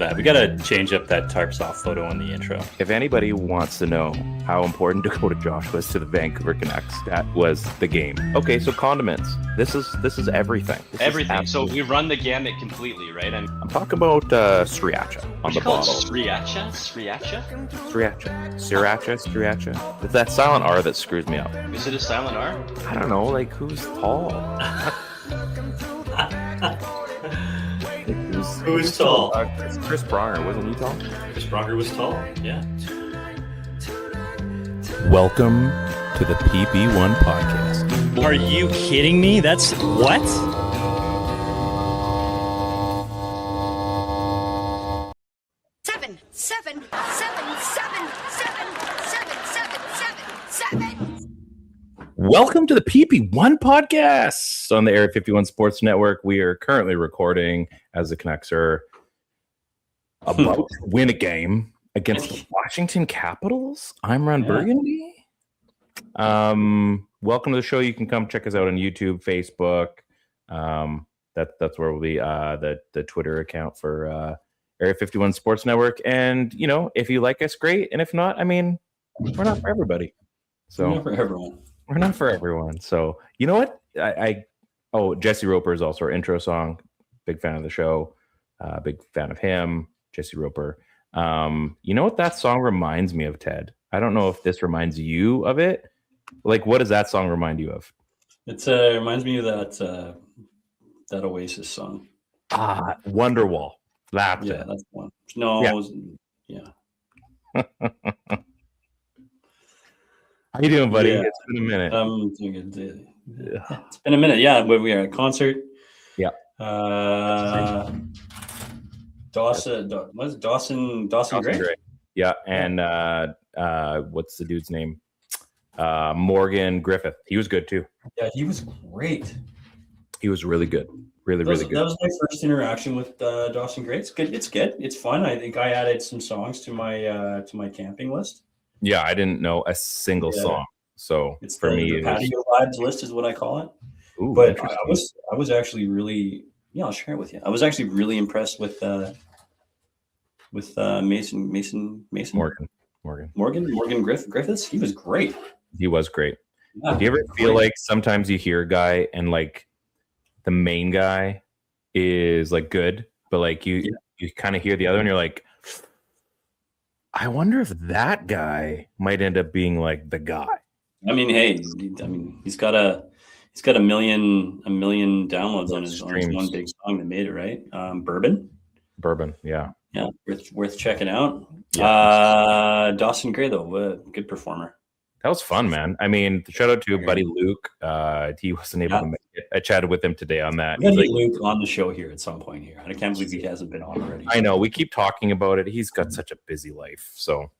that. We gotta change up that tarp soft photo in the intro. If anybody wants to know how important Dakota Josh was to the Vancouver Canucks, that was the game. Okay, so condiments. This is everything. Everything. So we run the gamut completely, right? I'm talking about sriracha on the bottle. Sriracha? Sriracha? Sriracha. It's that silent R that screws me up. Is it a silent R? I don't know. Like, who's tall? Who's tall? It's Chris Pronger, wasn't he tall? Chris Pronger was tall. Yeah. Welcome to the PP1 Podcast. Are you kidding me? That's what? Seven. Welcome to the PP1 Podcast on the Area 51 Sports Network. We are currently recording as the Canucks are about to win a game against the Washington Capitals. I'm Ron Burgundy. Welcome to the show. You can come check us out on YouTube, Facebook. That's where we'll be. The Twitter account for Area 51 Sports Network. And you know, if you like us, great. And if not, I mean, we're not for everybody. So Not for everyone. We're not for everyone. So you know what? Jesse Roper is also our intro song. Big fan of the show. Big fan of him, Jesse Roper. You know what that song reminds me of, Ted? I don't know if this reminds you of it. Like, what does that song remind you of? It reminds me of that Oasis song. Wonderwall. That's it. That's one. No, yeah. How you doing, buddy? Yeah. It's been a minute. It's been a minute. Yeah, but we are at a concert. Yeah. Dawson Gray? Yeah, and what's the dude's name? Morgan Griffith. He was good too. Yeah, he was great. He was really good. Really good. That was my first interaction with Dawson Gray. It's good. It's fun. I think I added some songs to my camping list. Yeah, I didn't know a single song. So it's for me, the patio vibes list is what I call it. Ooh, but I was actually really, I'll share it with you. I was actually really impressed with Mason Morgan Griffiths. He was great. He was great. Yeah, do you ever feel like sometimes you hear a guy and like the main guy is like good, but like you kind of hear the other and you're like, I wonder if that guy might end up being like the guy. I mean, hey, he's got a million downloads on his one big song that made it, right? Bourbon, yeah, worth checking out. Yeah. Dawson Gray though, good performer. That was fun, man. I mean, shout out to buddy Luke. He wasn't able to make it. I chatted with him today on that. We're gonna get Luke on the show here at some point here. I can't believe he hasn't been on already. I know. We keep talking about it. He's got such a busy life. So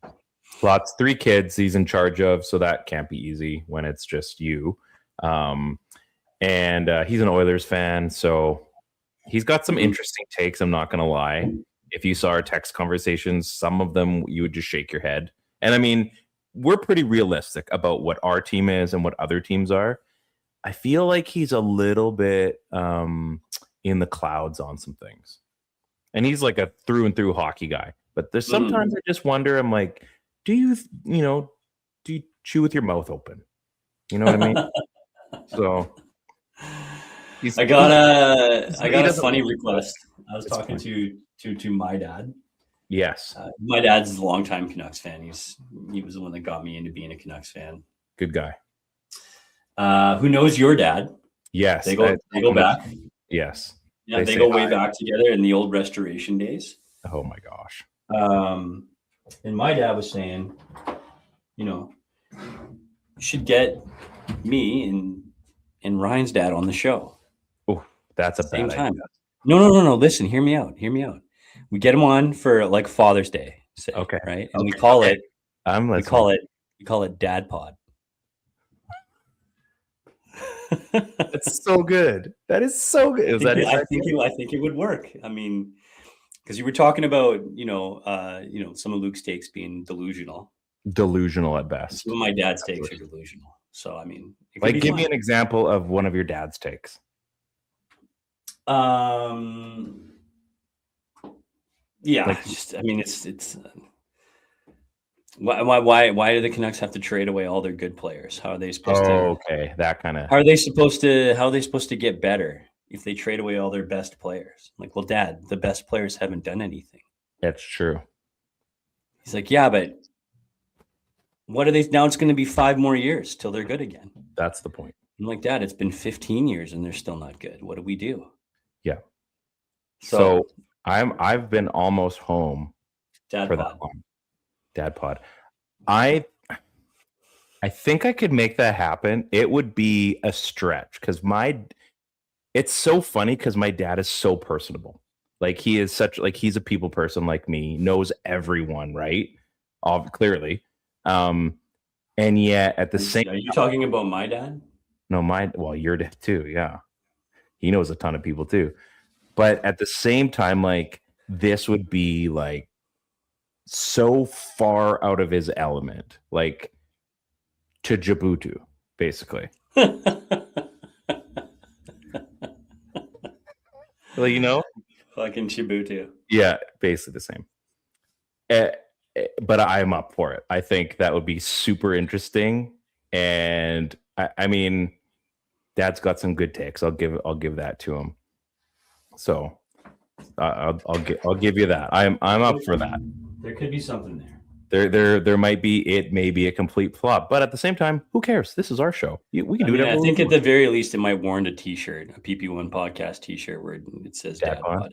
3 kids he's in charge of. So that can't be easy when it's just you. And he's an Oilers fan. So he's got some interesting takes. I'm not going to lie. If you saw our text conversations, some of them you would just shake your head. And I mean, we're pretty realistic about what our team is and what other teams are. I feel like he's a little bit in the clouds on some things. And he's like a through and through hockey guy. But there's sometimes I just wonder, I'm like, do you chew with your mouth open? You know what I mean? So I got a funny request. I was talking to my dad. Yes. My dad's a longtime Canucks fan. He was the one that got me into being a Canucks fan. Good guy. Who knows your dad? Yes. They go back. Yes. Yeah, they go way back together in the old Restoration days. Oh my gosh. And my dad was saying, you should get me and Ryan's dad on the show. Oh, that's a bad idea. No. Listen, hear me out. We get him on for like Father's Day. Okay. Right. And we call it Dad Pod. That's so good. That is so good. I think it would work. I mean, because you were talking about, some of Luke's takes being delusional. Delusional at best. Some of my dad's takes are delusional. So I mean, give me an example of one of your dad's takes. Yeah, Like, it's why do the Canucks have to trade away all their good players? How are they supposed to? Okay, that kind of. How are they supposed to get better if they trade away all their best players? Like, well, Dad, the best players haven't done anything. That's true. He's like, yeah, but what are they now? It's going to be 5 more years till they're good again. That's the point. I'm like, Dad, it's been 15 years and they're still not good. What do we do? Yeah. So I've been almost home Dad for pod. that one. Dad pod. I think I could make that happen. It would be a stretch because it's so funny because my dad is so personable. Like he is he's a people person like me, knows everyone, right? Clearly. And yet at the same Are you talking about my dad? No, your dad too, yeah. He knows a ton of people too. But at the same time, like this would be like so far out of his element, like to Djibouti, basically. Well, fucking Djibouti. Yeah, basically the same. But I'm up for it. I think that would be super interesting, and I mean, Dad's got some good takes. I'll give that to him. So I'll give you that. I'm up for that. There could be something there. There might be. It may be a complete flop, but at the same time, who cares? This is our show. We can do it. I think at the very least, it might warrant a T-shirt, a PP1 Podcast T-shirt, where it says Dad Pod.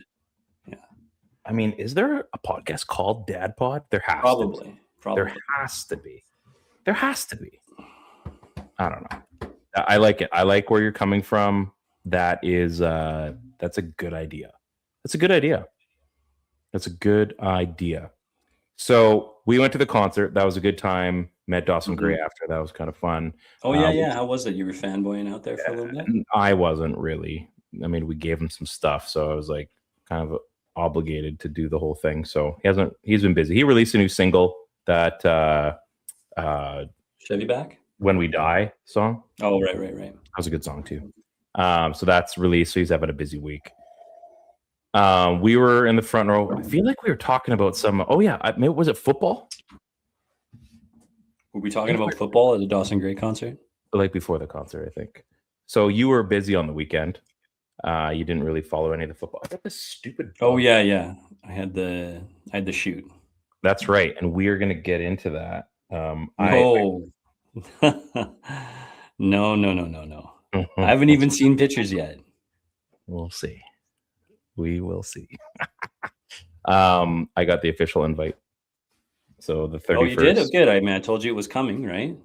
Yeah. I mean, is there a podcast called Dad Pod? There has probably. to be. There has to be. There has to be. I don't know. I like it. I like where you're coming from. That's a good idea. That's a good idea. That's a good idea. So we went to the concert. That was a good time. Met Dawson Gray after. That was kind of fun. Oh, yeah. How was it? You were fanboying out there for a little bit? I wasn't really. I mean, we gave him some stuff. So I was like kind of obligated to do the whole thing. So he's been busy. He released a new single that Chevy Back? When We Die song. Oh, right. That was a good song too. So that's released. So he's having a busy week. We were in the front row. I feel like we were talking about some. Oh yeah, was it football? Were we talking about football at the Dawson Gray concert? Like before the concert, I think. So you were busy on the weekend. You didn't really follow any of the football. I got this stupid. Oh yeah. I had the shoot. That's right, and we are going to get into that. No. No. I haven't even seen pictures yet. We'll see. We will see. I got the official invite. So the 31st. Oh, you did? Oh, good. I told you it was coming, right?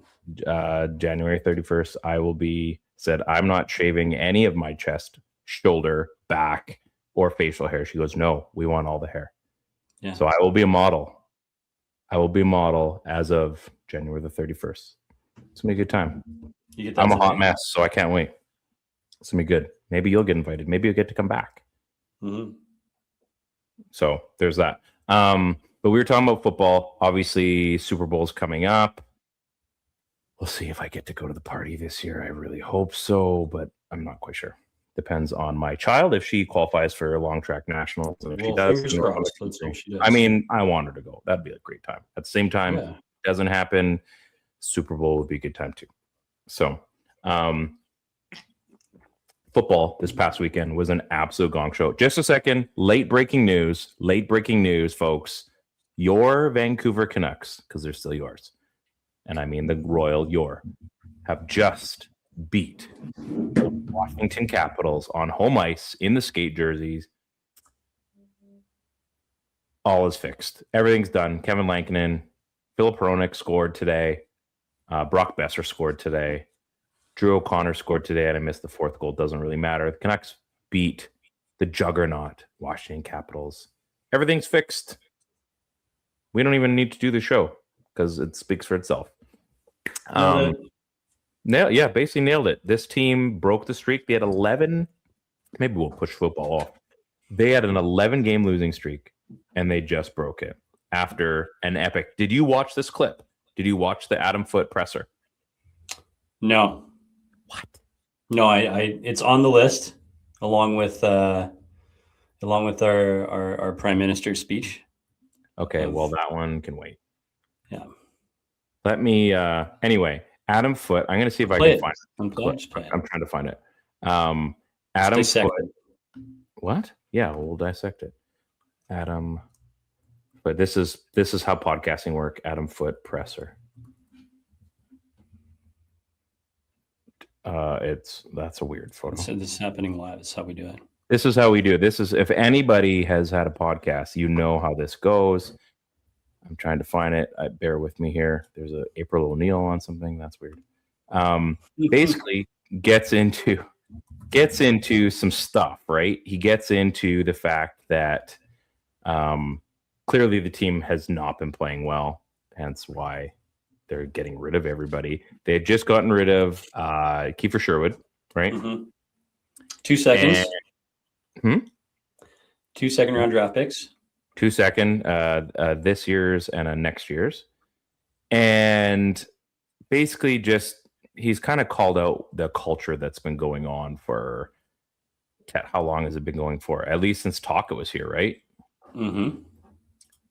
January 31st, I will be said, I'm not shaving any of my chest, shoulder, back, or facial hair. She goes, no, we want all the hair. Yeah. So I will be a model. As of January the 31st. It's going to be a good time. I'm a hot mess, so I can't wait. It's going to be good. Maybe you'll get invited. Maybe you'll get to come back. Mm-hmm. So there's that. But we were talking about football. Obviously, Super Bowl's coming up. We'll see if I get to go to the party this year. I really hope so, but I'm not quite sure. Depends on my child if she qualifies for long track nationals. And if she does, I mean, I want her to go. That'd be a great time. At the same time, if it doesn't happen, Super Bowl would be a good time too. So, football this past weekend was an absolute gong show. Just a second, late breaking news, folks. Your Vancouver Canucks, because they're still yours, and I mean the Royal Your, have just beat the Washington Capitals on home ice in the skate jerseys. All is fixed. Everything's done. Kevin Lankinen, Philip Hronik scored today. Brock Besser scored today. Drew O'Connor scored today, and I missed the fourth goal. Doesn't really matter. The Canucks beat the juggernaut Washington Capitals. Everything's fixed. We don't even need to do the show because it speaks for itself. Basically nailed it. This team broke the streak. They had 11. Maybe we'll push football off. They had an 11-game losing streak, and they just broke it after an epic. Did you watch this clip? Did you watch the Adam Foote presser? No. What? No, I it's on the list along with along with our Prime Minister's speech. Okay, well, that one can wait. Yeah. Let me, anyway, Adam Foote. I'm going to see if I can find it. I'm trying to find it. Adam Foote. What? Yeah, we'll dissect it. Adam, but this is how podcasting work. Adam Foote presser. That's a weird photo. So this is happening live. This is how we do it. This is how we do it. This is, if anybody has had a podcast, you know how this goes. I'm trying to find it. Bear with me here. There's a April O'Neil on something. That's weird. Basically gets into some stuff, right? He gets into the fact that clearly the team has not been playing well, hence why they're getting rid of everybody. They had just gotten rid of Kiefer Sherwood, right? Mm-hmm. 2 seconds. 2 second round draft picks. 2 second, this year's and a next year's. And basically just, he's kind of called out the culture that's been going on for, how long has it been going for? At least since Taka was here, right? Mm-hmm.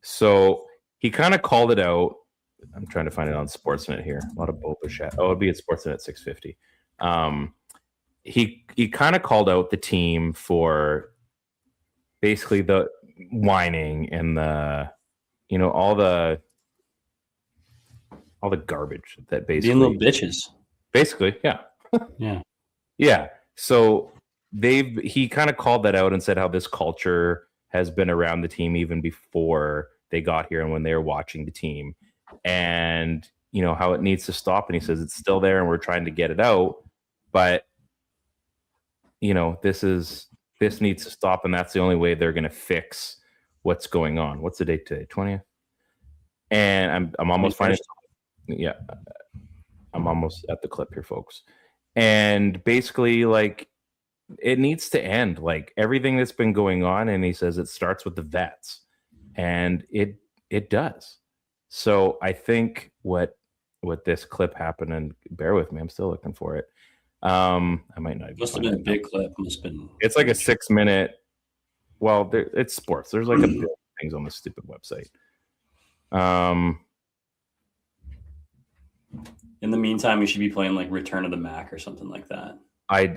So he kind of called it out. I'm trying to find it on Sportsnet here. A lot of Boba chat. Oh, it'd be at Sportsnet at 650. He kind of called out the team for basically the whining and the, all the garbage that basically being little bitches. Basically, yeah. Yeah. So he kind of called that out and said how this culture has been around the team even before they got here and when they were watching the team, and how it needs to stop. And he says it's still there and we're trying to get it out, but this needs to stop, and that's the only way they're going to fix what's going on. What's the date today? 20th. And I'm almost finding. Yeah, I'm almost at the clip here, folks. And basically, like, it needs to end. Like, everything that's been going on, and he says it starts with the vets, and it does. So I think what this clip happened, and bear with me, I'm still looking for it. I might not. Must have been a big clip. Must have been. It's like a 6 minute. Well, it's sports. There's like a billion things on this stupid website. In the meantime, we should be playing like Return of the Mac or something like that. I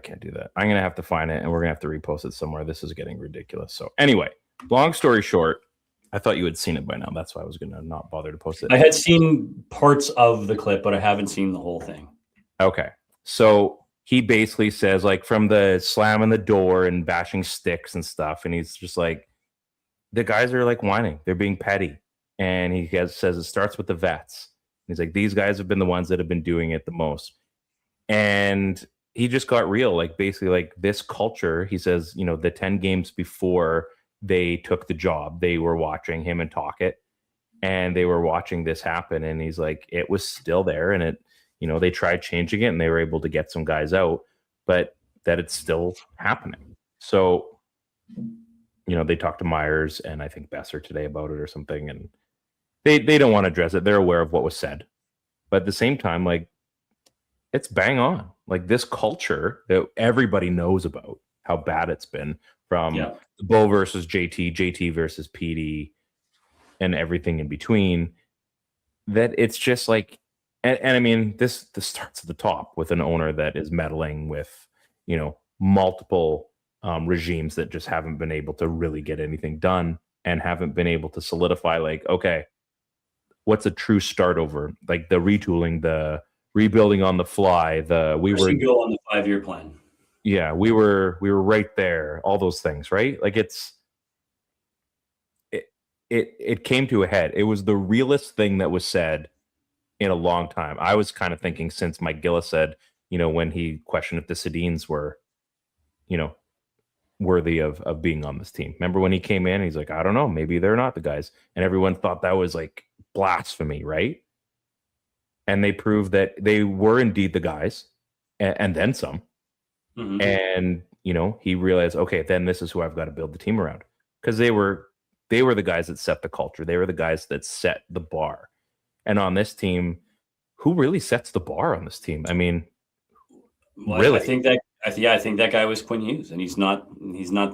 can't do that. I'm gonna have to find it, and we're gonna have to repost it somewhere. This is getting ridiculous. So anyway, long story short, I thought you had seen it by now. That's why I was gonna not bother to post it. I had seen parts of the clip, but I haven't seen the whole thing. Okay. So he basically says, like, from the slamming the door and bashing sticks and stuff, and he's just like, the guys are like whining. They're being petty. And he says it starts with the vets. He's like, these guys have been the ones that have been doing it the most. And he just got real. Like, basically, like, this culture, he says, the 10 games before they took the job, they were watching him and Talkett, and they were watching this happen. And he's like, it was still there, and it, they tried changing it and they were able to get some guys out, but that it's still happening. So, they talked to Myers and I think Besser today about it or something, and they don't want to address it. They're aware of what was said, but at the same time, like, it's bang on. Like, this culture that everybody knows about, how bad it's been, from Bo versus JT versus PD, and everything in between, that it's just like, and I mean, this starts at the top with an owner that is meddling with, multiple regimes that just haven't been able to really get anything done and haven't been able to solidify, like, okay, what's a true start over? Like, the retooling, the rebuilding on the fly, we were go on the 5-year plan. Yeah, we were right there. All those things, right? Like, it came to a head. It was the realest thing that was said in a long time. I was kind of thinking since Mike Gillis said, when he questioned if the Sedins were, worthy of being on this team. Remember when he came in, he's like, I don't know, maybe they're not the guys. And everyone thought that was like blasphemy, right? And they proved that they were indeed the guys, and then some. Mm-hmm. And, he realized, okay, then this is who I've got to build the team around. Because they were the guys that set the culture. They were the guys that set the bar. And on this team, who really sets the bar on this team? I mean, really? I think I think that guy was Quinn Hughes, and he's not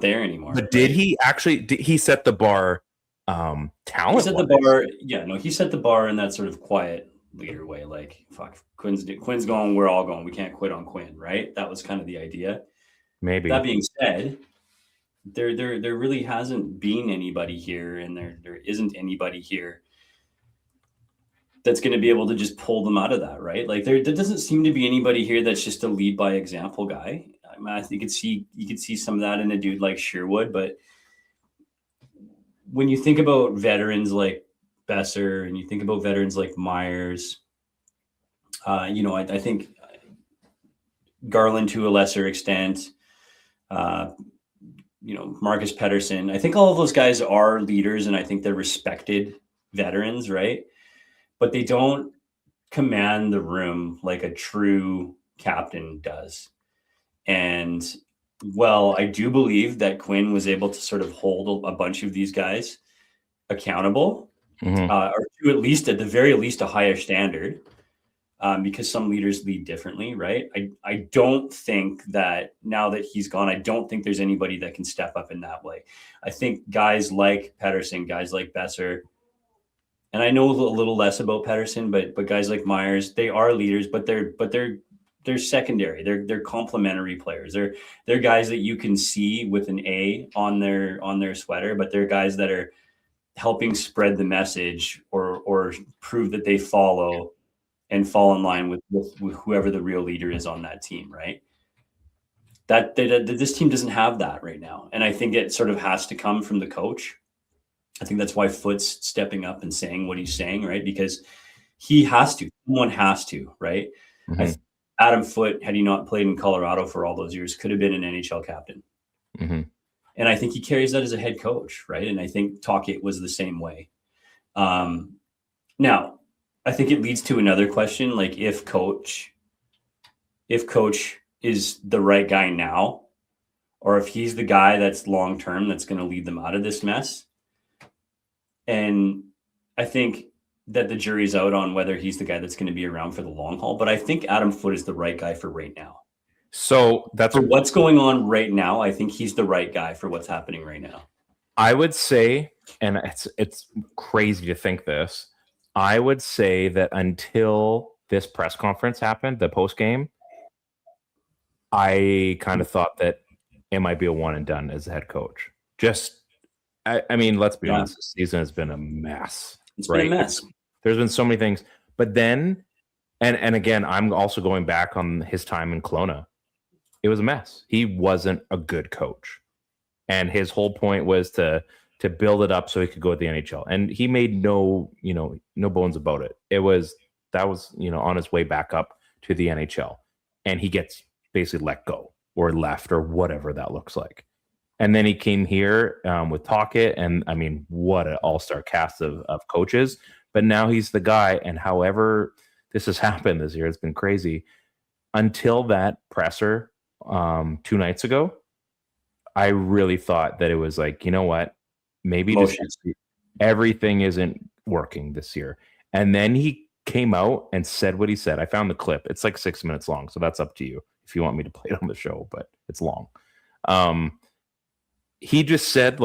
there anymore. But did he actually? Did he set the bar? Talent. He set the bar. Yeah, no, he set the bar in that sort of quiet leader way. Like, fuck, Quinn's going, we're all going. We can't quit on Quinn, right? That was kind of the idea. Maybe. That being said, there really hasn't been anybody here, and there isn't anybody here that's going to be able to just pull them out of that, right? Like there doesn't seem to be anybody here that's just a lead by example guy. I mean, you could see some of that in a dude like Sherwood, but when you think about veterans like Besser and you think about veterans like Myers, I think Garland to a lesser extent, Marcus Pettersson, I think all of those guys are leaders, and I think they're respected veterans, right? But they don't command the room like a true captain does. And I do believe that Quinn was able to sort of hold a bunch of these guys accountable, or to at the very least, a higher standard, because some leaders lead differently, right? I don't think that now that he's gone, I don't think there's anybody that can step up in that way. I think guys like Pettersson, guys like Besser, and I know a little less about Pettersson, but guys like Myers, they are leaders, but they're secondary. They're complementary players. They're guys that you can see with an A on their sweater, but they're guys that are helping spread the message or prove that they follow and fall in line with whoever the real leader is on that team, right? This team doesn't have that right now, and I think it sort of has to come from the coach. I think that's why Foot's stepping up and saying what he's saying, right? Because he has to. Someone has to, right? Mm-hmm. Adam Foote, had he not played in Colorado for all those years, could have been an NHL captain. Mm-hmm. And I think he carries that as a head coach, right? And I think Tocchet was the same way. Now, I think it leads to another question, like if coach is the right guy now, or if he's the guy that's long-term that's going to lead them out of this mess. And I think that the jury's out on whether he's the guy that's going to be around for the long haul. But I think Adam Foote is the right guy for right now. So for what's going on right now, I think he's the right guy for what's happening right now. I would say, and it's crazy to think this, I would say that until this press conference happened, the post game, I kind of thought that it might be a one and done as a head coach. I mean, let's be honest, this season has been a mess. It's been a mess. There's been so many things. But then, and again, I'm also going back on his time in Kelowna. It was a mess. He wasn't a good coach. And his whole point was to build it up so he could go to the NHL. And he made no bones about it. That was on his way back up to the NHL. And he gets basically let go or left or whatever that looks like. And then he came here with Tocchet, and I mean, what an all-star cast of coaches. But now he's the guy, and however this has happened this year, it's been crazy. Until that presser 2 nights ago, I really thought that it was like, you know what? Maybe just everything isn't working this year. And then he came out and said what he said. I found the clip. It's like 6 minutes long, so that's up to you if you want me to play it on the show, but it's long. He just said,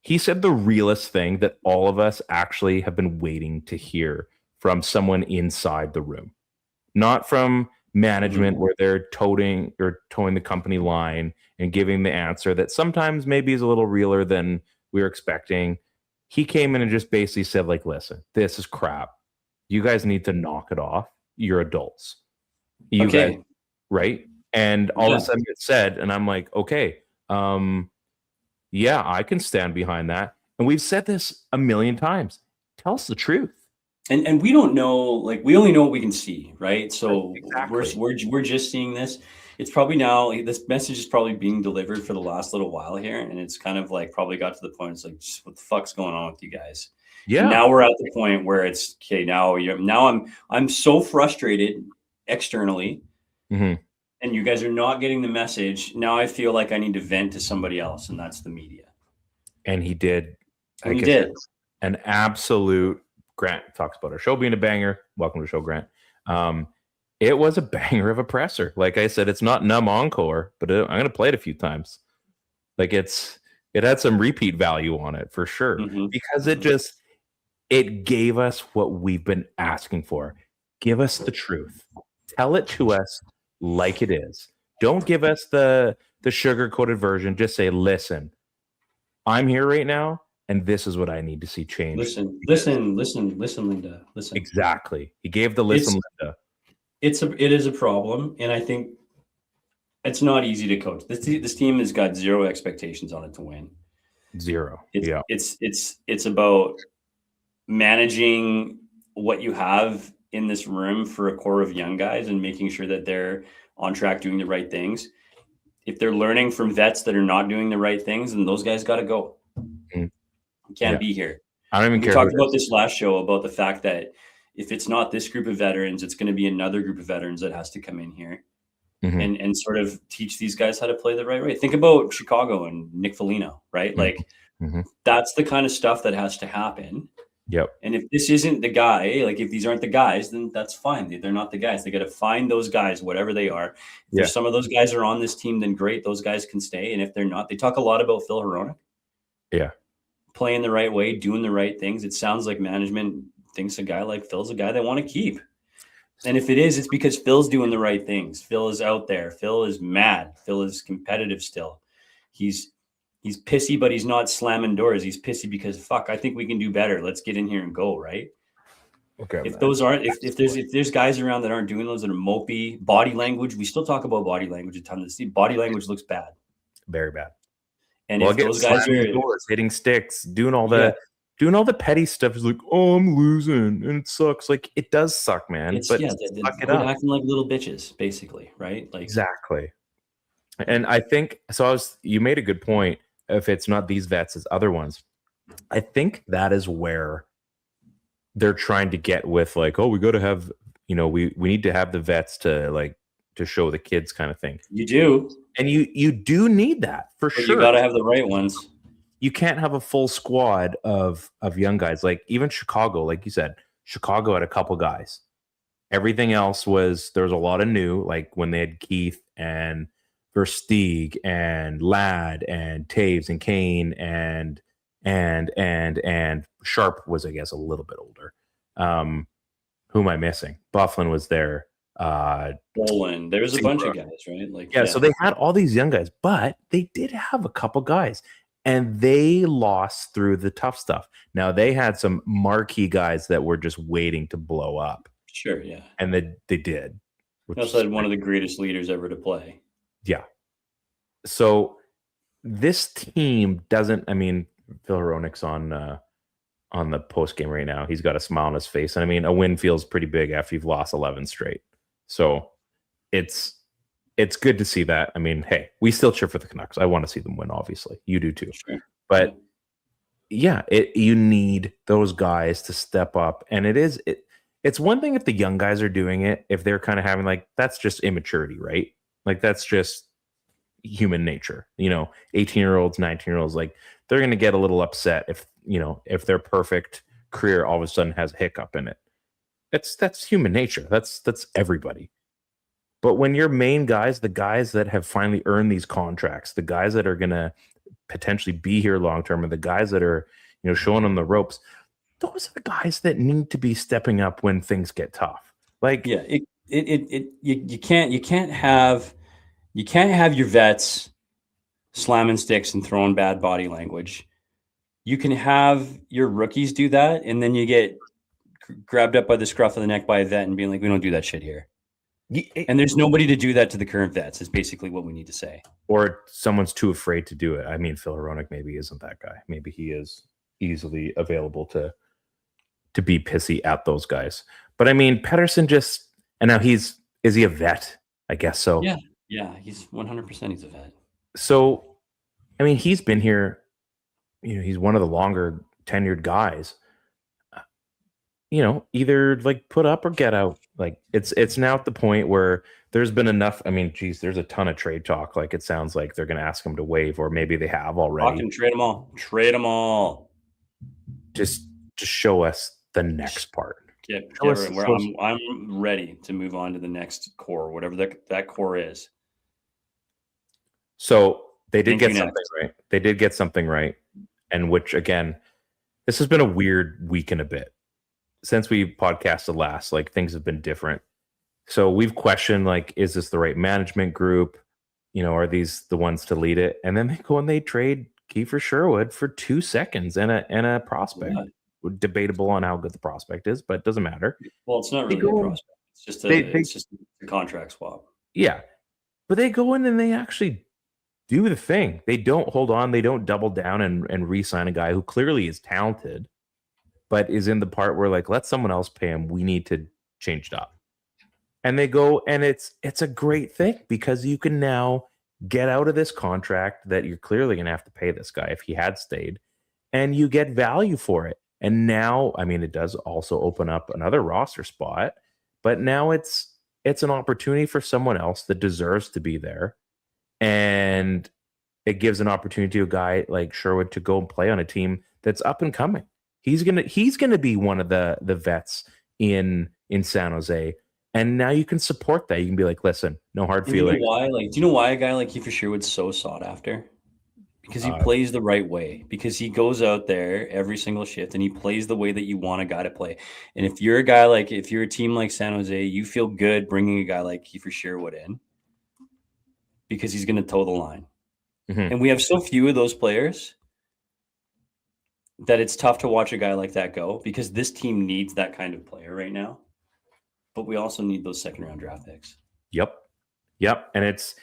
he said the realest thing that all of us actually have been waiting to hear from someone inside the room, not from management where they're towing the company line and giving the answer that sometimes maybe is a little realer than we were expecting. He came in and just basically said, listen, this is crap. You guys need to knock it off. You're adults. You guys, right? And all of a sudden it said, and I'm like, okay, yeah, I can stand behind that. And we've said this a million times. Tell us the truth. And we don't know, we only know what we can see, right? So exactly. we're just seeing this. It's probably now, this message is probably being delivered for the last little while here. And it's kind of probably got to the point, it's just, what the fuck's going on with you guys? Yeah. And now we're at the point where it's, okay, now I'm so frustrated externally. Mm-hmm. And you guys are not getting the message. Now I feel like I need to vent to somebody else, and that's the media. And he did. He did. An absolute, Grant talks about our show being a banger. Welcome to the show, Grant. It was a banger of a presser. Like I said, it's not numb encore, but I'm going to play it a few times. Like it had some repeat value on it for sure, because it gave us what we've been asking for. Give us the truth. Tell it to us like it is. Don't give us the sugar-coated version. Just say, listen, I'm here right now, and this is what I need to see change. Listen, Linda. Listen. Exactly. He gave the listen, Linda. It is a problem, and I think it's not easy to coach. This team has got zero expectations on it to win. Zero. It's about managing what you have in this room for a core of young guys and making sure that they're on track doing the right things. If they're learning from vets that are not doing the right things, then those guys got to go. You can't be here. I don't even care. We talked about this last show about the fact that if it's not this group of veterans, it's going to be another group of veterans that has to come in here and sort of teach these guys how to play the right way. Think about Chicago and Nick Foligno, right? Like that's the kind of stuff that has to happen. Yep. And if this isn't the guy, like if these aren't the guys, then that's fine. They're not the guys. They got to find those guys, whatever they are. If there's some of those guys are on this team, then great. Those guys can stay. And if they're not, they talk a lot about Phil Hronek. Yeah. Playing the right way, doing the right things. It sounds like management thinks a guy like Phil's a guy they want to keep. And if it is, it's because Phil's doing the right things. Phil is out there. Phil is mad. Phil is competitive still. He's pissy, but he's not slamming doors. He's pissy because fuck, I think we can do better. Let's get in here and go, right? Okay. If there's guys around that aren't doing those, that are mopey, body language, we still talk about body language a ton. Body language looks bad. Very bad. And if those guys are doors, hitting sticks, doing all the petty stuff, is like, oh, I'm losing and it sucks. Like it does suck, man. But they're acting like little bitches, basically, right? Like exactly. And I think so. You made a good point. If it's not these vets, it's other ones. I think that is where they're trying to get with, like, oh, we got to have, we need to have the vets to show the kids kind of thing. You do. And you do need that for sure. You got to have the right ones. You can't have a full squad of young guys. Like even Chicago, like you said, Chicago had a couple guys. Everything else there was a lot of new, like when they had Keith and Versteeg and Ladd and Taves and Kane and Sharp was, I guess, a little bit older. Who am I missing? Bufflin was there. Boland. There was a bunch of guys, right? So they had all these young guys, but they did have a couple guys, and they lost through the tough stuff. Now they had some marquee guys that were just waiting to blow up. Sure, yeah. And they did. They also had one of the greatest leaders ever to play. Yeah. So this team doesn't. I mean, Phil Hronek's on the post game right now. He's got a smile on his face, and I mean, a win feels pretty big after you've lost 11 straight. So it's good to see that. I mean, hey, we still cheer for the Canucks. I want to see them win. Obviously, you do too. Sure. But yeah, you need those guys to step up, and it's one thing if the young guys are doing it, if they're kind of having that's just immaturity, right? Like that's just human nature. 18-year-olds, 19-year-olds, they're going to get a little upset if their perfect career all of a sudden has a hiccup in it. That's human nature. That's everybody. But when your main guys, the guys that have finally earned these contracts, the guys that are going to potentially be here long term, and the guys that are showing them the ropes, those are the guys that need to be stepping up when things get tough. You can't have your vets slamming sticks and throwing bad body language. You can have your rookies do that, and then you get grabbed up by the scruff of the neck by a vet and being like, we don't do that shit here. And there's nobody to do that to the current vets is basically what we need to say. Or someone's too afraid to do it. I mean, Phil Hronek maybe isn't that guy. Maybe he is easily available to be pissy at those guys. But I mean, Pettersson and now is he a vet? I guess so. Yeah, he's 100%. He's a vet. So, I mean, he's been here. He's one of the longer tenured guys. Either put up or get out. It's now at the point where there's been enough. I mean, geez, there's a ton of trade talk. It sounds like they're going to ask him to waive, or maybe they have already. Fucking trade them all. Just show us the next part. I'm ready to move on to the next core, whatever that core is. So they did get something right. They did get something right. And which, again, this has been a weird week and a bit. Since we podcasted last, like, things have been different. So we've questioned, like, is this the right management group? You know, are these the ones to lead it? And then they go and they trade Kiefer Sherwood for 2 seconds and a prospect. Yeah. Debatable on how good the prospect is, but it doesn't matter. Well, it's not really a prospect. It's just a contract swap. Yeah. But they go in and they actually do the thing. They don't hold on. They don't double down and re-sign a guy who clearly is talented, but is in the part where, like, let someone else pay him. We need to change it up. And they go, and it's a great thing because you can now get out of this contract that you're clearly going to have to pay this guy if he had stayed, and you get value for it. And now, I mean, it does also open up another roster spot, but now it's an opportunity for someone else that deserves to be there. And it gives an opportunity to a guy like Sherwood to go and play on a team that's up and coming. He's gonna be one of the vets in San Jose. And now you can support that. You can be like, listen, no hard feelings. Do you know why a guy like Kiefer Sherwood's so sought after? Because he plays the right way. Because he goes out there every single shift and he plays the way that you want a guy to play. And if you're a team like San Jose, you feel good bringing a guy like Kiefer Sherwood in because he's going to toe the line. Mm-hmm. And we have so few of those players that it's tough to watch a guy like that go because this team needs that kind of player right now. But we also need those second-round draft picks. Yep. And it's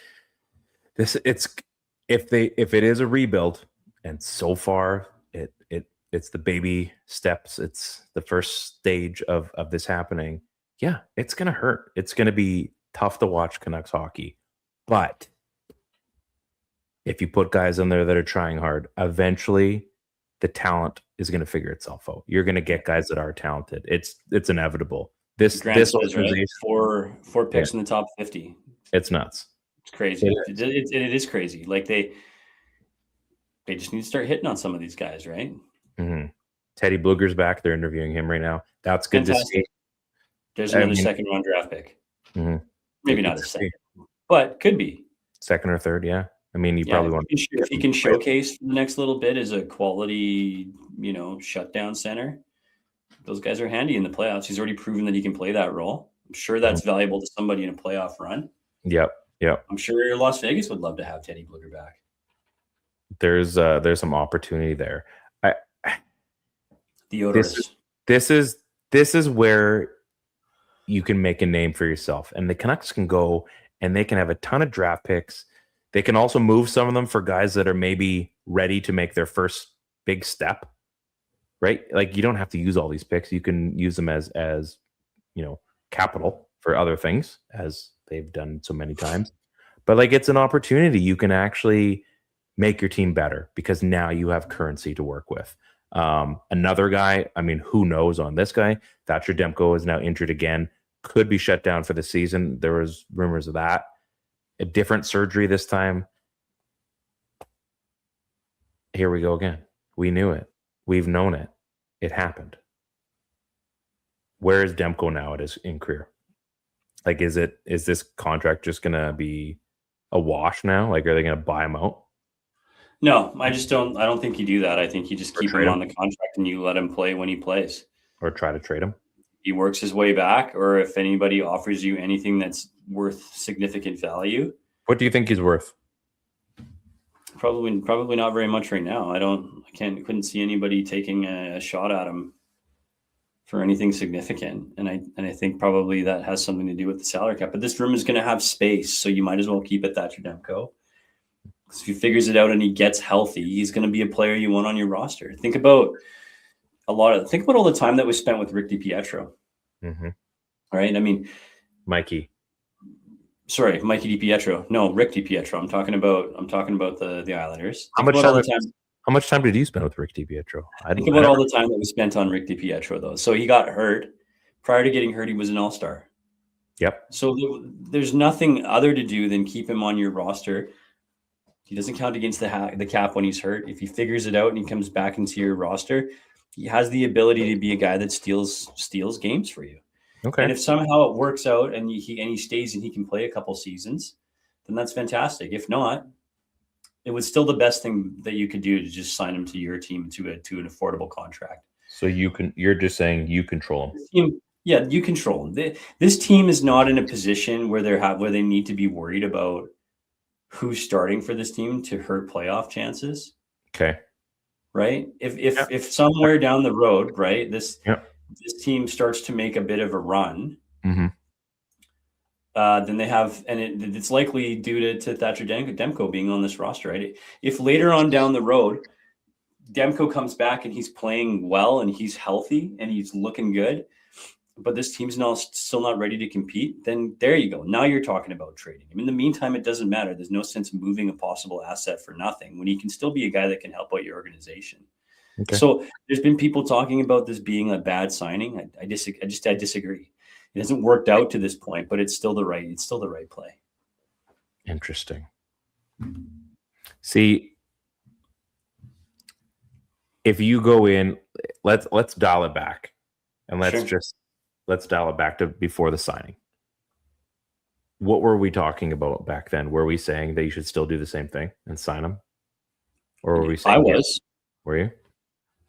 if it is a rebuild, and so far it's the baby steps, it's the first stage of this happening. Yeah, it's gonna hurt. It's gonna be tough to watch Canucks hockey, but if you put guys in there that are trying hard, eventually the talent is going to figure itself out. You're going to get guys that are talented. It's inevitable. This right? four picks in the top 50. It's nuts. It's crazy. It is crazy. Like they just need to start hitting on some of these guys, right? Mm-hmm. Teddy Bluger's back. They're interviewing him right now. That's good to see. There's another second round draft pick. Mm-hmm. Maybe not a second, but could be second or third. Yeah. I mean, you probably want if he can showcase the next little bit as a quality, shutdown center. Those guys are handy in the playoffs. He's already proven that he can play that role. I'm sure that's valuable to somebody in a playoff run. Yep. I'm sure Las Vegas would love to have Teddy Bluger back. There's some opportunity there. The odorous. This is where you can make a name for yourself, and the Canucks can go and they can have a ton of draft picks. They can also move some of them for guys that are maybe ready to make their first big step, right? Like, you don't have to use all these picks. You can use them as capital for other things, as they've done so many times. But, like, it's an opportunity. You can actually make your team better because now you have currency to work with. Another guy, I mean, who knows on this guy? Thatcher Demko is now injured again. Could be shut down for the season. There was rumors of that. A different surgery this time. Here we go again. We knew it. We've known it. It happened. Where is Demko now in career? Like, is this contract just gonna be a wash now? Like, are they gonna buy him out? No, I don't think you do that. I think you just keep him on the contract and you let him play when he plays. Or try to trade him. He works his way back, or if anybody offers you anything that's worth significant value. What do you think he's worth? Probably not very much right now. Couldn't see anybody taking a shot at him for anything significant. And I think probably that has something to do with the salary cap. But this room is going to have space, so you might as well keep it Thatcher Demko. Because if he figures it out and he gets healthy, he's going to be a player you want on your roster. Think about all the time that was spent with Rick DiPietro. Mm-hmm. All right. I mean, Mikey DiPietro. No, Rick DiPietro. I'm talking about the Islanders. How much time did you spend with Rick DiPietro? Think about all the time that was spent on Rick DiPietro, though. So he got hurt. Prior to getting hurt, he was an all-star. Yep. So there's nothing other to do than keep him on your roster. He doesn't count against the cap when he's hurt. If he figures it out and he comes back into your roster, He has the ability to be a guy that steals games for you. Okay. And if somehow it works out and he stays and he can play a couple seasons, then that's fantastic. If not, it was still the best thing that you could do to just sign him to your team to an affordable contract. So you're just saying you control him. Yeah, you control him. This team is not in a position where they need to be worried about who's starting for this team to hurt playoff chances. Okay. Right? If somewhere down the road, right, this team starts to make a bit of a run, then they have, and it's likely due to Thatcher Demko being on this roster, right? If later on down the road, Demko comes back and he's playing well and he's healthy and he's looking good, but this team's still not ready to compete, then there you go. Now you're talking about trading him. In the meantime, it doesn't matter. There's no sense moving a possible asset for nothing when he can still be a guy that can help out your organization. Okay. So there's been people talking about this being a bad signing. I disagree. It hasn't worked out to this point, but it's still the right play. Interesting. See, if you go in, let's dial it back, and let's dial it back to before the signing. What were we talking about back then? Were we saying that you should still do the same thing and sign him, or were we saying? I was. Were you?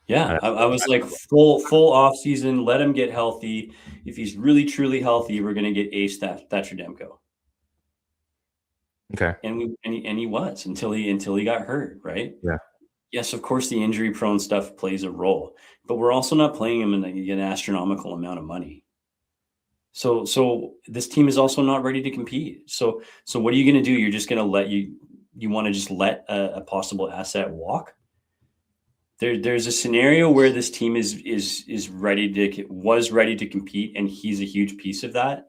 Yeah, I was like full off season. Let him get healthy. If he's really truly healthy, we're going to get ace Thatcher Demko. Okay. And he was until he got hurt, right? Yeah. Yes, of course the injury prone stuff plays a role, but we're also not playing him in an astronomical amount of money. So this team is also not ready to compete. So what are you going to do? You're just going to you want to just let a possible asset walk? There's a scenario where this team was ready to compete, and he's a huge piece of that.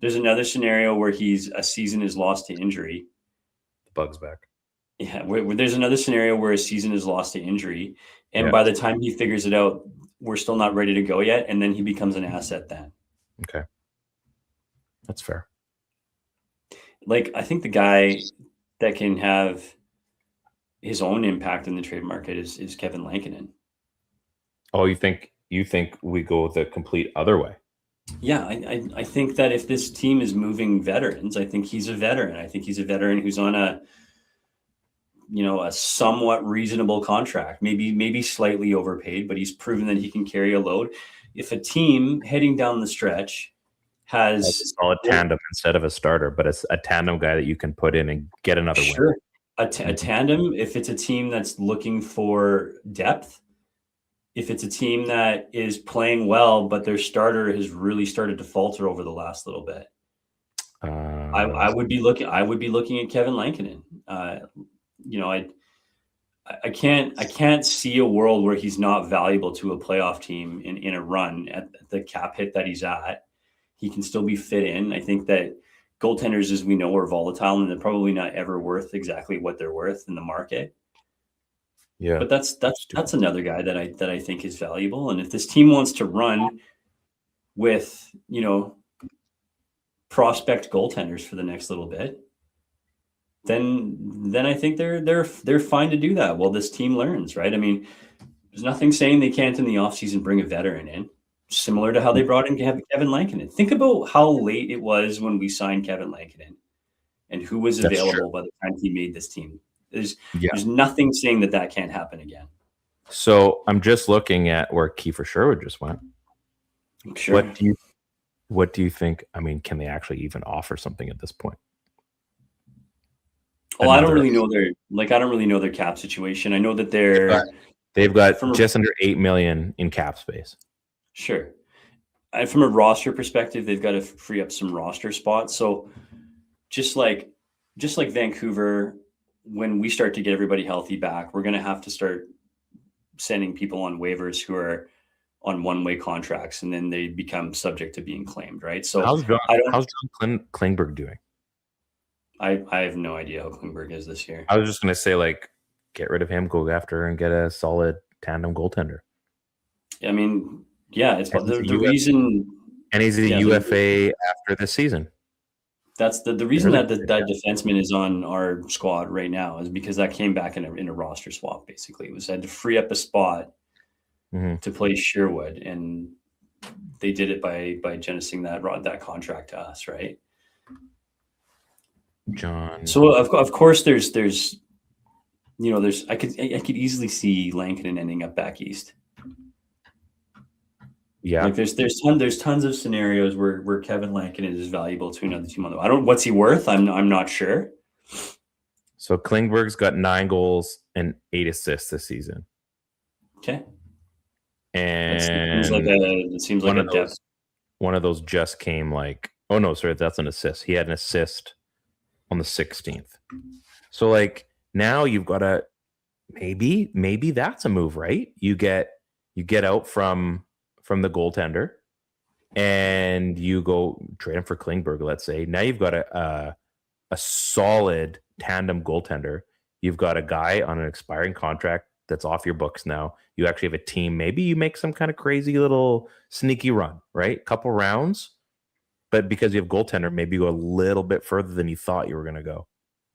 There's another scenario where a season is lost to injury. The bug's back. Yeah, where there's another scenario where a season is lost to injury, and by the time he figures it out, we're still not ready to go yet, and then he becomes an asset then. Okay. That's fair. Like, I think the guy that can have his own impact in the trade market is Kevin Lankinen. Oh, you think we go the complete other way? Yeah, I think that if this team is moving veterans, I think he's a veteran. I think he's a veteran who's on a somewhat reasonable contract, maybe slightly overpaid, but he's proven that he can carry a load. If a team heading down the stretch has a solid tandem instead of a starter, but it's a tandem guy that you can put in and get another win. A tandem, if it's a team that's looking for depth, if it's a team that is playing well, but their starter has really started to falter over the last little bit, I would be looking at Kevin Lankinen. I can't see a world where he's not valuable to a playoff team in a run at the cap hit that he's at. He can still be fit in. I think that goaltenders, as we know, are volatile, and they're probably not ever worth exactly what they're worth in the market. Yeah, but that's another guy that I think is valuable. And if this team wants to run with prospect goaltenders for the next little bit, then I think they're fine to do that while this team learns, right? I mean, there's nothing saying they can't in the offseason bring a veteran in, similar to how they brought in Kevin Lankinen. Think about how late it was when we signed Kevin Lankinen and who was available by the time he made this team. There's nothing saying that can't happen again. So I'm just looking at where Kiefer Sherwood just went. Sure. What do you think? I mean, can they actually even offer something at this point? Well, I don't really know their cap situation. I know that they've got just under $8 million in cap space. Sure. And from a roster perspective, they've got to free up some roster spots. So just like Vancouver, when we start to get everybody healthy back, we're going to have to start sending people on waivers who are on one-way contracts, and then they become subject to being claimed, right? So how's John Klingberg doing? I have no idea how Klingberg is this year. I was just going to say, get rid of him, go after and get a solid tandem goaltender. I mean, yeah, it's the reason. And he's a UFA after this season. That's the reason that defenseman is on our squad right now is because that came back in a roster swap. Basically, it was had to free up a spot to play Sherwood, and they did it by jettisoning that contract to us, right? John. So of course there's I could easily see Lankinen ending up back east. Yeah, like there's tons of scenarios where Kevin Lankinen is valuable to another team. I don't. What's he worth? I'm not sure. So Klingberg's got 9 goals and 8 assists this season. Okay. And it seems like a depth. One of those just came like, oh no, sorry, that's an assist. He had an assist on the 16th. So like now you've got a maybe that's a move, right? You get out from the goaltender and you go trade him for Klingberg, let's say. Now you've got a solid tandem goaltender. You've got a guy on an expiring contract that's off your books now. You actually have a team. Maybe you make some kind of crazy little sneaky run, right? Couple rounds. But because you have goaltender, maybe you go a little bit further than you thought you were going to go.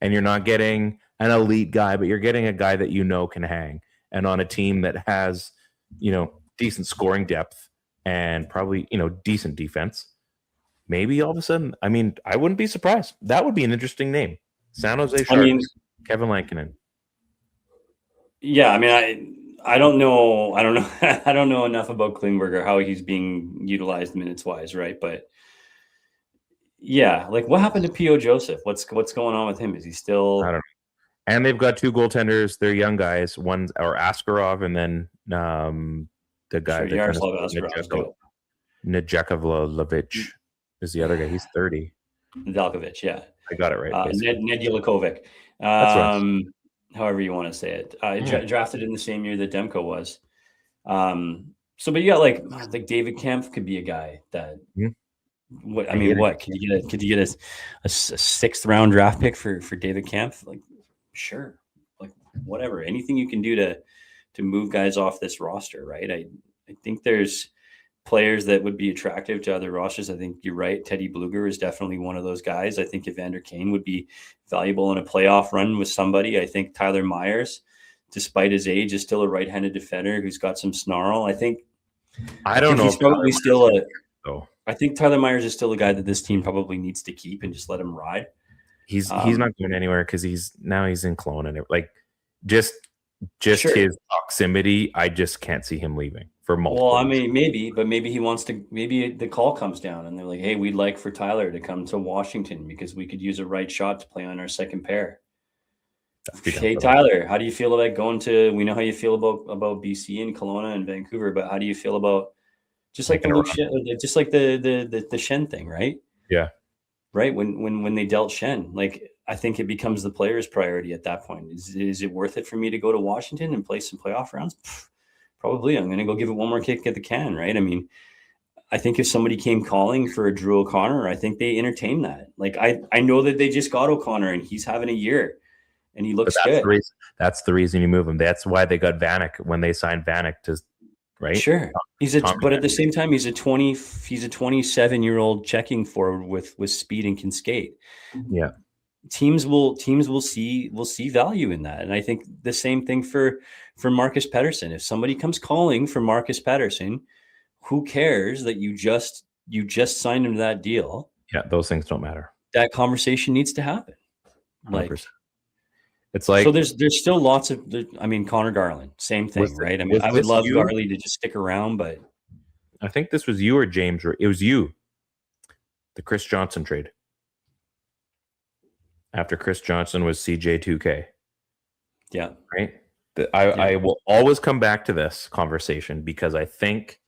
And you're not getting an elite guy, but you're getting a guy that can hang. And on a team that has, decent scoring depth and probably, decent defense, maybe all of a sudden, I wouldn't be surprised. That would be an interesting name. San Jose Sharks, Kevin Lankinen. Yeah, I don't know. I don't know. I don't know enough about Klingberg or how he's being utilized minutes wise, right? But yeah, like what happened to P.O. Joseph? What's going on with him? Is he still? I don't know. And they've got 2 goaltenders. They're young guys. One's Askarov, and then the guy Nedeljkovic is the other guy. He's 30. Nedeljkovic, yeah, I got it right. Nedeljkovic. That's right. However you want to say it. Drafted in the same year that Demko was. But you got like David Kempf could be a guy that. What could you get a 6th round draft pick for David Kempf? Like, sure, like whatever, anything you can do to move guys off this roster, right? I think there's players that would be attractive to other rosters. I think you're right. Teddy Bluger is definitely one of those guys. I think Evander Kane would be valuable in a playoff run with somebody. I think Tyler Myers, despite his age, is still a right-handed defender who's got some snarl. I think he's probably still I think Tyler Myers is still a guy that this team probably needs to keep and just let him ride. He's not going anywhere because he's in Kelowna and like just sure. His proximity. I just can't see him leaving for multiple. Well, maybe he wants to. Maybe the call comes down and they're like, "Hey, we'd like for Tyler to come to Washington because we could use a right shot to play on our second pair." Hey, Tyler, how do you feel about going to? We know how you feel about BC and Kelowna and Vancouver, but how do you feel about? Just like the Shen thing, right? Yeah. Right. When they dealt Shen, like I think it becomes the player's priority at that point. Is it worth it for me to go to Washington and play some playoff rounds? Probably. I'm going to go give it one more kick at the can, right? I think if somebody came calling for a Drew O'Connor, I think they entertain that. Like I know that they just got O'Connor and he's having a year and he looks good. That's the reason you move him. That's why they got Vanek when they signed Vanek to. Right. Sure. But at the same time, he's a 27-year-old checking forward with speed and can skate. Yeah. Teams will see value in that. And I think the same thing for Marcus Pettersson. If somebody comes calling for Marcus Pettersson, who cares that you just signed him to that deal? Yeah, those things don't matter. That conversation needs to happen. 100%. It's like so. There's still lots of. Connor Garland, same thing, right? I would love Garley to just stick around, but I think this was you or James, or it was you. The Chris Johnson trade. After Chris Johnson was CJ2K. Yeah. Right. I will always come back to this conversation because I think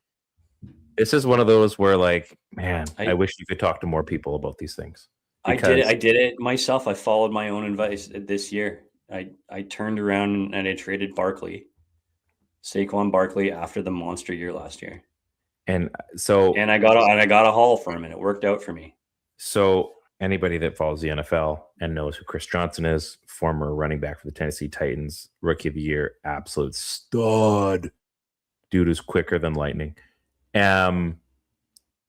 this is one of those where, like, man, I wish you could talk to more people about these things. I did it myself. I followed my own advice this year. I turned around and I traded Saquon Barkley after the monster year last year. And I got a haul for him and it worked out for me. So anybody that follows the NFL and knows who Chris Johnson is, former running back for the Tennessee Titans, rookie of the year, absolute stud. Dude is quicker than lightning.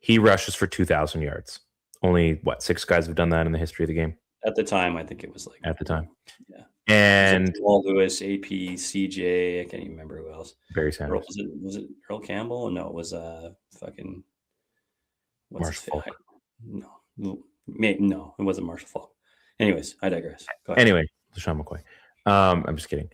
He rushes for 2,000 yards. Only 6 guys have done that in the history of the game? At the time, I think it was like at the time. Yeah. And Walt Lewis, AP, CJ. I can't even remember who else. Barry Sanders. Was it Earl Campbell? No, it was fucking Marshall Falk. No, it wasn't Marshall Falk. Anyways, I digress. Anyway, LeSean McCoy. I'm just kidding.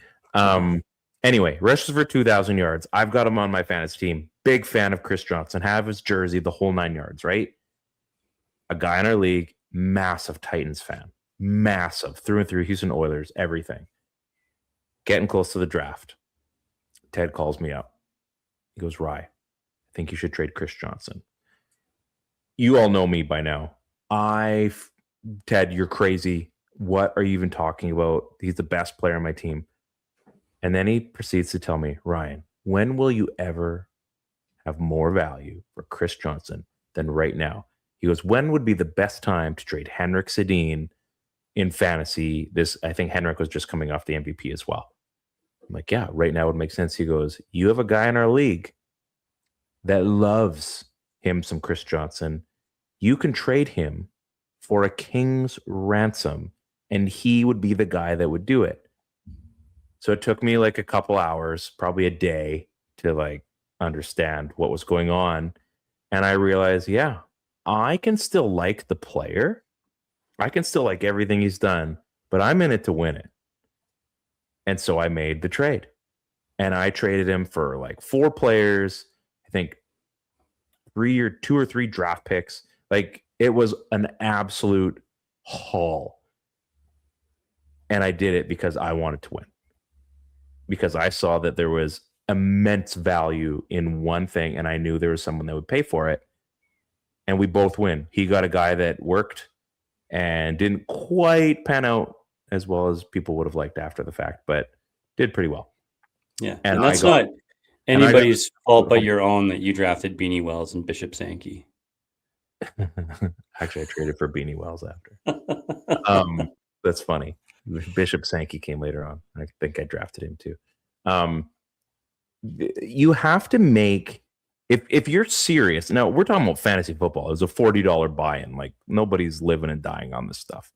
Anyway, rushes for 2,000 yards. I've got him on my fantasy team. Big fan of Chris Johnson. Have his jersey, the whole 9 yards, right? A guy in our league, massive Titans fan. Massive. Through and through, Houston Oilers, everything. Getting close to the draft. Ted calls me up. He goes, Rye, I think you should trade Chris Johnson. You all know me by now. Ted, you're crazy. What are you even talking about? He's the best player on my team. And then he proceeds to tell me, Ryan, when will you ever have more value for Chris Johnson than right now? He goes, when would be the best time to trade Henrik Sedin in fantasy? I think Henrik was just coming off the MVP as well. I'm like, yeah, right now would make sense. He goes, you have a guy in our league that loves him some Chris Johnson. You can trade him for a king's ransom, and he would be the guy that would do it. So it took me like a couple hours, probably a day, to like understand what was going on. And I realized, yeah, I can still like the player. I can still like everything he's done, but I'm in it to win it. And so I made the trade. And I traded him for like 4 players, I think 2 or 3 draft picks. Like, it was an absolute haul. And I did it because I wanted to win. Because I saw that there was immense value in one thing, and I knew there was someone that would pay for it. And we both win. He got a guy that worked and didn't quite pan out as well as people would have liked after the fact, but did pretty well. Yeah, and that's not anybody's fault but your own that you drafted Beanie Wells and Bishop Sankey. Actually, I traded for Beanie Wells after. That's funny. Bishop Sankey came later on. I think I drafted him too. You have to make, if you're serious. Now we're talking about fantasy football. It was a $40 buy-in. Like, nobody's living and dying on this stuff.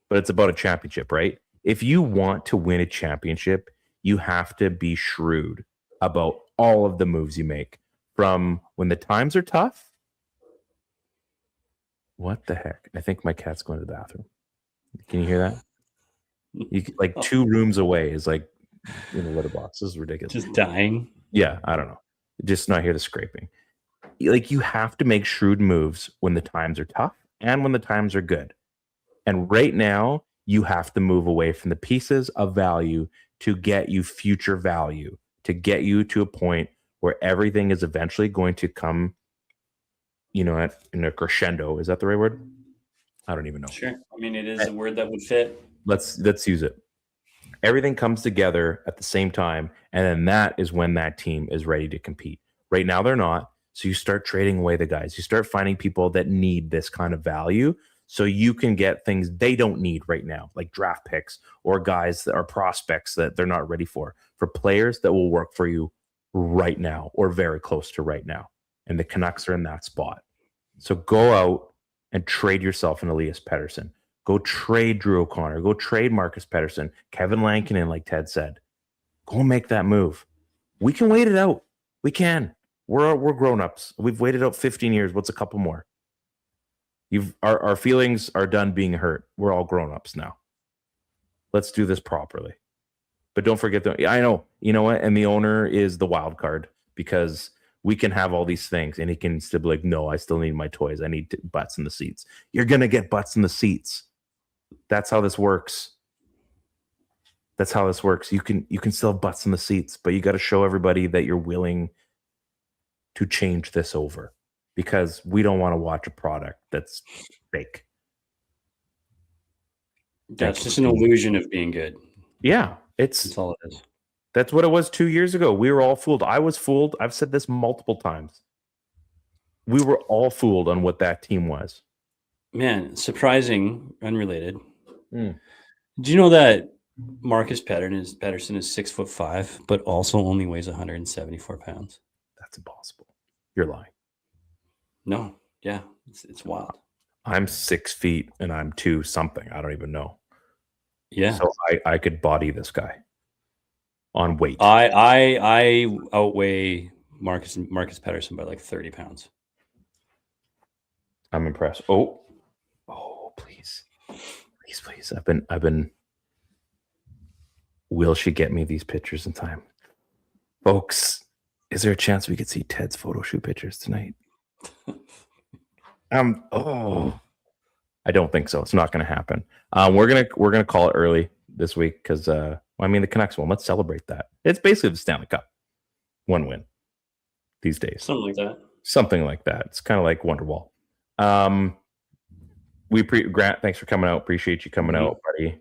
But it's about a championship, right? If you want to win a championship, you have to be shrewd about all of the moves you make. From when the times are tough. What the heck? I think my cat's going to the bathroom. Can you hear that? Like 2 rooms away is like in a litter box. This is ridiculous. Just dying. Yeah, I don't know. Just not hear the scraping. Like, you have to make shrewd moves when the times are tough and when the times are good. And right now, you have to move away from the pieces of value to get you future value, to get you to a point where everything is eventually going to come, in a crescendo. Is that the right word? I don't even know. Sure. I mean, it is a word that would fit. Let's use it. Everything comes together at the same time, and then that is when that team is ready to compete. Right now, they're not. So you start trading away the guys. You start finding people that need this kind of value, so you can get things they don't need right now, like draft picks or guys that are prospects that they're not ready for players that will work for you right now or very close to right now. And the Canucks are in that spot. So go out and trade yourself an Elias Pettersson. Go trade Drew O'Connor. Go trade Marcus Pettersson. Kevin Lankinen, like Ted said. Go make that move. We can wait it out. We can. We're grown-ups. We've waited out 15 years. What's a couple more? Our feelings are done being hurt. We're all grown-ups now. Let's do this properly. But don't forget I know. You know what? And the owner is the wild card, because we can have all these things and he can still be like, no, I still need my toys. I need butts in the seats. You're going to get butts in the seats. That's how this works. That's how this works. You can still have butts in the seats, but you got to show everybody that you're willing to change this over, because we don't want to watch a product that's fake. That's just an illusion of being good. Yeah, that's all it is. That's what it was 2 years ago. We were all fooled. I was fooled. I've said this multiple times. We were all fooled on what that team was. Man, surprising, unrelated. Do you know that Marcus Pettersson is 6'5", but also only weighs 174 pounds? That's impossible. You're lying. No, yeah, it's wild. I'm 6 feet and I'm 2 something. I don't even know. Yeah. So I could body this guy on weight. I outweigh Marcus Pedersen by like 30 pounds. I'm impressed. Oh, please. I've been. Will she get me these pictures in time? Folks, is there a chance we could see Ted's photo shoot pictures tonight? I don't think so. It's not going to happen. We're gonna call it early this week because the Canucks won. Let's celebrate that. It's basically the Stanley Cup, one win these days. Something like that. It's kind of like Wonderwall. Grant, thanks for coming out. Appreciate you coming out, buddy.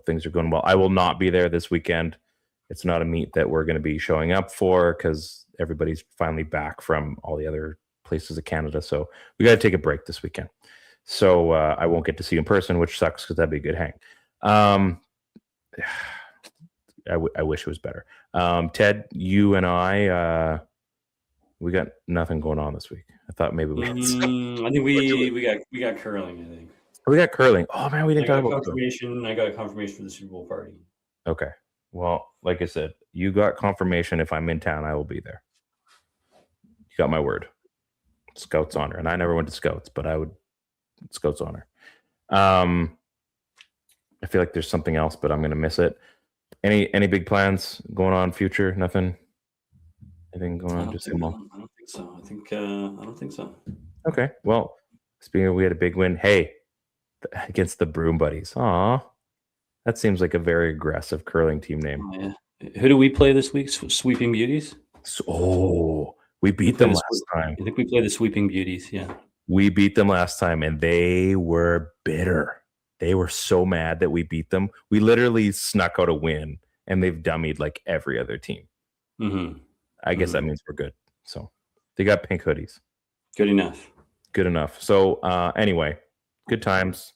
Things are going well. I will not be there this weekend. It's not a meet that we're going to be showing up for because everybody's finally back from all the other places of Canada. So we got to take a break this weekend. So I won't get to see you in person, which sucks because that'd be a good hang. I wish it was better. Ted, you and I, we got nothing going on this week. I thought maybe we had I think we got curling, I think. We got curling. Oh man, we didn't talk about confirmation. I got a confirmation for the Super Bowl party. Okay. Well, like I said, you got confirmation. If I'm in town, I will be there. You got my word. Scouts honor. And I never went to Scouts, but I would Scouts honor. I feel like there's something else, but I'm gonna miss it. Any big plans going on future? Nothing? Anything going on? Just I don't think so. I don't think so. Okay. Well, speaking of, we had a big win. Hey, against the Broom Buddies. Aw. That seems like a very aggressive curling team name. Oh, yeah. Who do we play this week? Sweeping Beauties? We beat them last time. I think we played the Sweeping Beauties, yeah. We beat them last time, and they were bitter. They were so mad that we beat them. We literally snuck out a win, and they've dummied like every other team. Mm-hmm. I guess that means we're good. So they got pink hoodies. Good enough. So anyway, good times.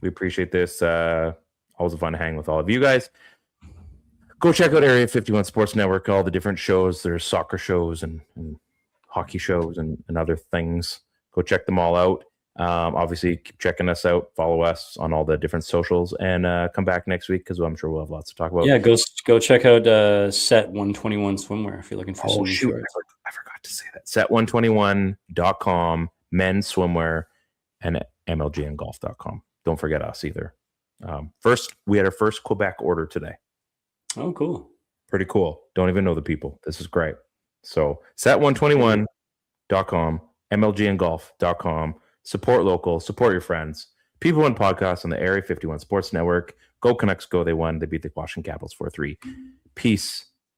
We appreciate this. Always fun to hang with all of you guys. Go check out Area 51 Sports Network, all the different shows. There's soccer shows and hockey shows and other things. Go check them all out. Obviously, keep checking us out. Follow us on all the different socials, and come back next week because I'm sure we'll have lots to talk about. Yeah, go check out Set 121 Swimwear if you're looking for some shorts. I forgot to say that. Set121.com, men's swimwear, and mlgngolf.com. Don't forget us either. First, we had our first Quebec order today. Oh, cool. Pretty cool. Don't even know the people. This is great. So set121.com, mlgngolf.com. Support local, support your friends. PP1 Podcast on the Area 51 Sports Network. Go Canucks, go. They won. They beat the Washington Capitals 4-3. Peace.